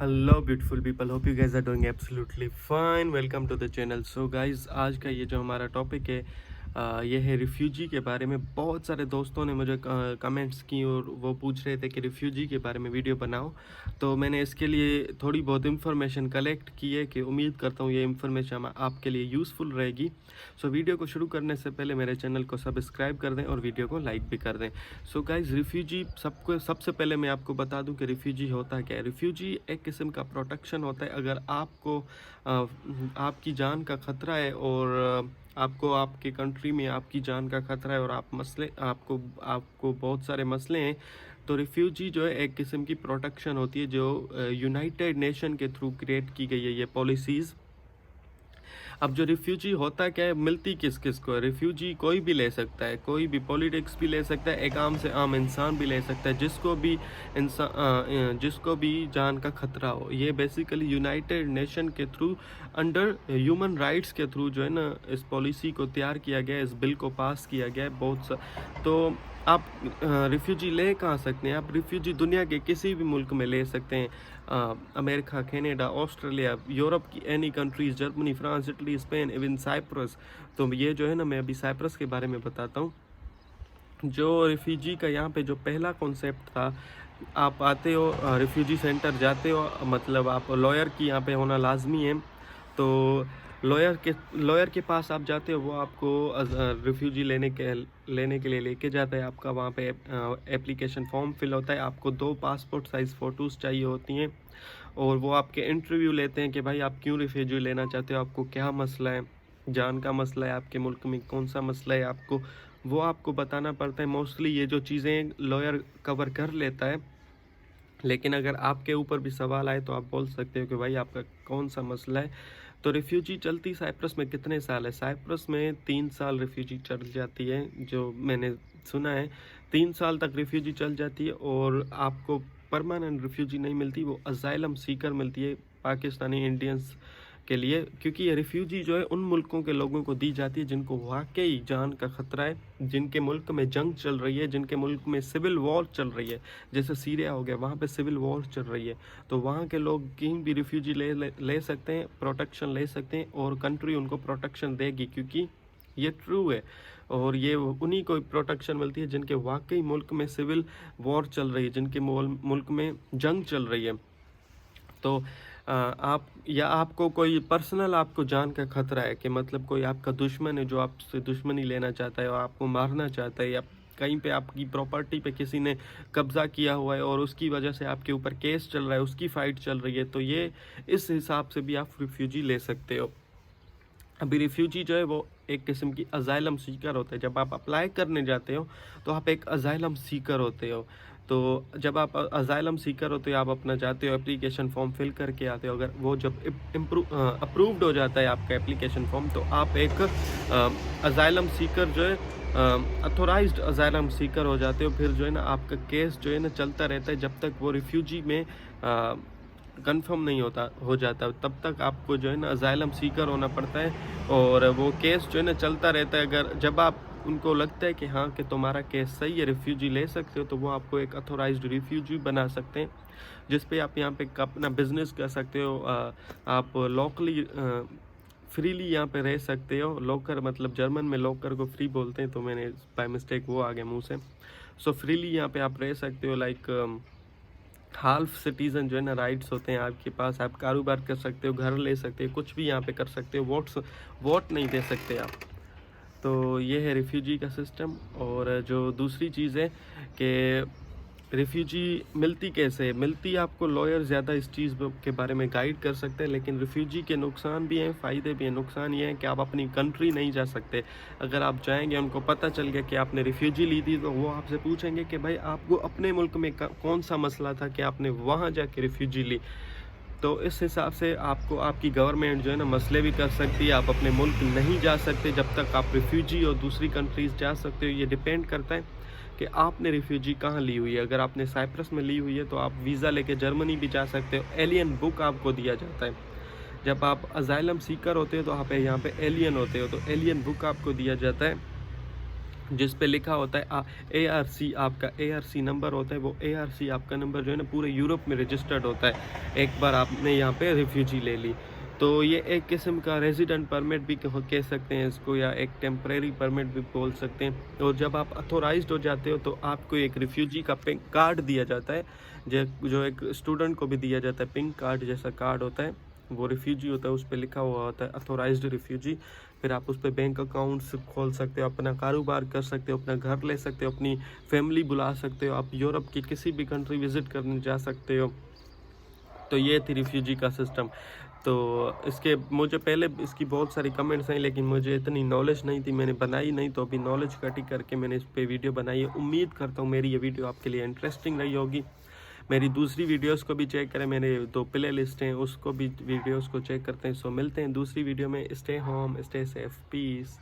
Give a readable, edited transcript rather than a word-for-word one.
Hello beautiful people, hope you guys are doing absolutely fine. Welcome to the channel. So guys, आज का ये जो हमारा topic है ये है रिफ्यूजी के बारे में। बहुत सारे दोस्तों ने मुझे कमेंट्स की और वो पूछ रहे थे कि रिफ्यूजी के बारे में वीडियो बनाओ, तो मैंने इसके लिए थोड़ी बहुत इन्फॉर्मेशन कलेक्ट की है कि उम्मीद करता हूँ ये इन्फॉर्मेशन आपके लिए यूज़फुल रहेगी। सो वीडियो को शुरू करने से पहले मेरे चैनल को सब्सक्राइब कर दें और वीडियो को लाइक भी कर दें। सो गाइस, रिफ्यूजी सबसे पहले मैं आपको बता दूं कि रिफ्यूजी होता क्या है। रिफ्यूजी एक किस्म का प्रोटेक्शन होता है। अगर आपको आपकी जान का खतरा है और आपको आपके कंट्री में आपकी जान का खतरा है और आपको आपको बहुत सारे मसले हैं, तो रिफ्यूजी जो है एक किस्म की प्रोटेक्शन होती है जो यूनाइटेड नेशन के थ्रू क्रिएट की गई है ये पॉलिसीज़। अब जो रिफ्यूजी होता क्या है, मिलती किस किस को है? रिफ्यूजी कोई भी ले सकता है, कोई भी पॉलिटिक्स भी ले सकता है, एक आम से आम इंसान भी ले सकता है, जिसको भी जान का खतरा हो। ये बेसिकली यूनाइटेड नेशन के थ्रू अंडर ह्यूमन राइट्स के थ्रू जो है ना, इस पॉलिसी को तैयार किया गया है, इस बिल को पास किया गया है बहुत सा। तो आप रिफ्यूजी ले कहाँ सकते हैं? आप रिफ्यूजी दुनिया के किसी भी मुल्क में ले सकते हैं। अमेरिका, कनाडा, ऑस्ट्रेलिया, यूरोप की any countries, Germany, France, Italy, Spain, even Cyprus. तो ये जो है ना, मैं अभी साइप्रस के बारे में बताता हूँ। जो रिफ्यूजी का यहाँ पे जो पहला कॉन्सेप्ट था, आप आते हो रिफ्यूजी सेंटर जाते हो, मतलब आप लॉयर की यहाँ पे होना लाजमी है। तो लॉयर के पास आप जाते हो, वो आपको रिफ्यूजी लेने के लिए लेके जाता है। आपका वहाँ पे एप्लीकेशन फॉर्म फिल होता है। आपको 2 पासपोर्ट साइज़ फ़ोटोज़ चाहिए होती हैं और वो आपके इंटरव्यू लेते हैं कि भाई आप क्यों रिफ्यूजी लेना चाहते हो, आपको क्या मसला है, जान का मसला है, आपके मुल्क में कौन सा मसला है, वो आपको बताना पड़ता है। मोस्टली ये जो चीज़ें लॉयर कवर कर लेता है, लेकिन अगर आपके ऊपर भी सवाल आए तो आप बोल सकते हो कि भाई आपका कौन सा मसला है। तो रिफ्यूजी चलती साइप्रस में कितने साल है? साइप्रस में 3 साल रिफ्यूजी चल जाती है, जो मैंने सुना है। 3 साल तक रिफ्यूजी चल जाती है और आपको परमानेंट रिफ्यूजी नहीं मिलती, वो असाइलम सीकर मिलती है पाकिस्तानी इंडियंस के लिए। क्योंकि ये रिफ्यूजी जो है उन मुल्कों के लोगों को दी जाती है जिनको वाकई जान का खतरा है, जिनके मुल्क में जंग चल रही है, जिनके मुल्क में सिविल वॉर चल रही है। जैसे सीरिया हो गया, वहाँ पे सिविल वॉर चल रही है, तो वहाँ के लोग कहीं भी रिफ्यूजी ले सकते हैं, प्रोटेक्शन ले सकते हैं और कंट्री उनको प्रोटेक्शन देगी, क्योंकि ये ट्रू है। और ये उन्हीं को प्रोटेक्शन मिलती है जिनके वाकई मुल्क में सिविल वॉर चल रही है, जिनके मुल्क में जंग चल रही है। तो आपको कोई पर्सनल आपको जान का खतरा है कि मतलब कोई आपका दुश्मन है जो आपसे दुश्मनी लेना चाहता है और आपको मारना चाहता है, या कहीं पे आपकी प्रॉपर्टी पे किसी ने कब्ज़ा किया हुआ है और उसकी वजह से आपके ऊपर केस चल रहा है, उसकी फ़ाइट चल रही है, तो ये इस हिसाब से भी आप रिफ्यूजी ले सकते हो। अभी रिफ्यूजी जो है वो एक किस्म की असाइलम सीकर होता है। जब आप अप्लाई करने जाते हो तो आप एक असाइलम सीकर होते हो। तो जब आप असाइलम सीकर होते हो, आप अपना जाते हो, एप्लीकेशन फॉर्म फिल करके आते हो। अगर वो जब अप्रूव्ड हो जाता है आपका एप्लीकेशन फॉर्म, तो आप एक असाइलम सीकर जो है अथोराइज्ड असाइलम सीकर हो जाते हो। फिर जो है ना, आपका केस जो है ना चलता रहता है जब तक वो रिफ्यूजी में कंफर्म नहीं हो जाता, तब तक आपको जो है ना असाइलम सीकर होना पड़ता है और वो केस जो है ना चलता रहता है। अगर जब आप उनको लगता है कि हाँ कि तुम्हारा केस सही है, रिफ्यूजी ले सकते हो, तो वो आपको एक अथोराइज्ड रिफ्यूजी बना सकते हैं, जिस पे आप यहाँ पे अपना बिजनेस कर सकते हो। आप लोकली फ्रीली यहाँ पे रह सकते हो। लॉकर मतलब जर्मन में लॉकर को फ्री बोलते हैं, तो मैंने बाय मिस्टेक वो आ गया मुँह से। सो फ्रीली यहाँ पे आप रह सकते हो। लाइक हाल्फ सिटीज़न जो है ना राइट्स होते हैं आपके पास। आप कारोबार कर सकते हो, घर ले सकते हो, कुछ भी यहाँ पे कर सकते हो। वोट नहीं दे सकते आप। तो ये है रिफ्यूजी का सिस्टम। और जो दूसरी चीज़ है कि रिफ्यूजी मिलती कैसे है? मिलती आपको लॉयर ज़्यादा इस चीज़ के बारे में गाइड कर सकते हैं, लेकिन रिफ्यूजी के नुकसान भी हैं, फ़ायदे भी हैं। नुकसान ये है कि आप अपनी कंट्री नहीं जा सकते। अगर आप जाएंगे, उनको पता चल गया कि आपने रिफ्यूजी ली थी, तो वो आपसे पूछेंगे कि भाई आपको अपने मुल्क में कौन सा मसला था कि आपने वहाँ जाके रिफ्यूजी ली। तो इस हिसाब से आपको आपकी गवर्नमेंट जो है ना मसले भी कर सकती है। आप अपने मुल्क नहीं जा सकते जब तक आप रिफ्यूजी और दूसरी कंट्रीज़ जा सकते हो। ये डिपेंड करता है कि आपने रिफ्यूजी कहाँ ली हुई है। अगर आपने साइप्रस में ली हुई है तो आप वीज़ा लेके जर्मनी भी जा सकते हो। एलियन बुक आपको दिया जाता है। जब आप असाइलम सीकर होते हो तो आप यहाँ पे एलियन होते हो, तो एलियन बुक आपको दिया जाता है। जिस पे लिखा होता है ARC, आपका ARC नंबर होता है, वो ARC आपका नंबर जो है ना पूरे यूरोप में रजिस्टर्ड होता है एक बार आपने यहाँ पे रिफ्यूजी ले ली। तो ये एक किस्म का रेजिडेंट परमिट भी कह सकते हैं इसको, या एक टेम्परेरी परमिट भी बोल सकते हैं। और जब आप अथोराइज्ड हो जाते हो तो आपको एक रिफ्यूजी का पिंक कार्ड दिया जाता है, जो एक स्टूडेंट को भी दिया जाता है, पिंक कार्ड जैसा कार्ड होता है, वो रिफ्यूजी होता है, उस पर लिखा हुआ होता है अथोराइज्ड रिफ्यूजी। फिर आप उस पर बैंक अकाउंट्स खोल सकते हो, अपना कारोबार कर सकते हो, अपना घर ले सकते हो, अपनी फैमिली बुला सकते हो, आप यूरोप की किसी भी कंट्री विज़िट करने जा सकते हो। तो ये थी रिफ्यूजी का सिस्टम। तो इसके मुझे पहले इसकी बहुत सारी कमेंट्स आई, लेकिन मुझे इतनी नॉलेज नहीं थी, मैंने बनाई नहीं, तो अभी नॉलेज इकट्ठी करके मैंने इस पे वीडियो बनाई है। उम्मीद करता हूँ मेरी ये वीडियो आपके लिए इंटरेस्टिंग रही होगी। मेरी दूसरी वीडियोस को भी चेक करें, मेरे 2 प्ले लिस्ट हैं, उसको भी वीडियोस को चेक करते हैं। सो मिलते हैं दूसरी वीडियो में। Stay home, stay safe, piece.